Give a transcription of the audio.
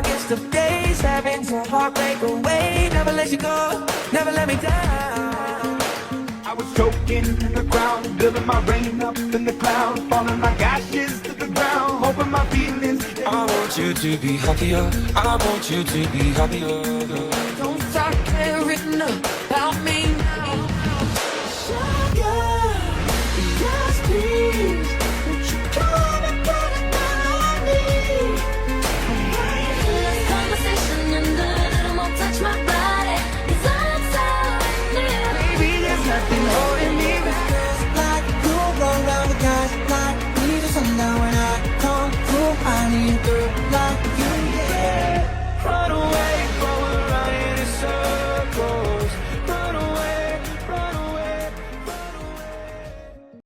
darkest of days, having to heartbreak away. Never let you go, never let me down. I was choking in the ground, building my rain up in the cloud, falling like ashes to the ground, hoping my feelings. I want you to be happier, I want you to be happier. Don't stop caring,